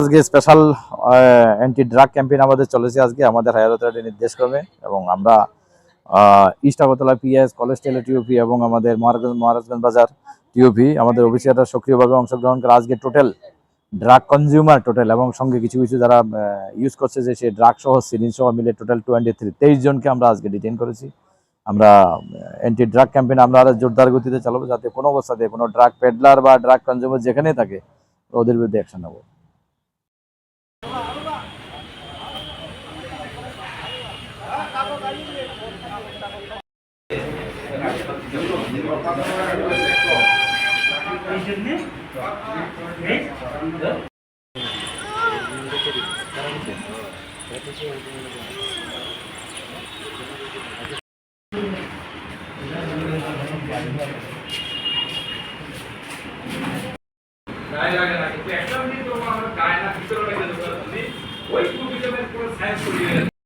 আজকে special anti drug campaign আমাদের চলেছে আজকে আমাদের হায়ার অথরিটির নির্দেশক্রমে এবং আমরা ইস্ট আগরতলা পিএস কলেজ টেলে টিওপি এবং আমাদের মহারাজগঞ্জ বাজার টিওপি আমাদের অফিসাররা সক্রিয়ভাবে অংশগ্রহণ করে আজকে টোটাল ড্রাগ কনজিউমার টোটাল এবং সঙ্গে কিছু কিছু যারা ইউজ করছে যে সে ড্রাগ সহ সিরিঞ্জ সহ মিলে টোটাল 23 জনকে আমরা আজকে ডিটেইন করেছি। আমরা অ্যান্টি ড্রাগ ক্যাম্পেইন আমরা আরো জোরদার গতিতে চালাবো যাতে কোনো অবস্থাতে কোনো ড্রাগ পেডলার বা ড্রাগ কনজিউমার যেখানেই থাকে ওদের বিরুদ্ধে অ্যাকশন নেবো। একটা মিনিট তো আমার গায়ে না ভিতরে লেগে যাবে তুমি ওই কুবিজমের পুরো সায়েন্স করিয়ে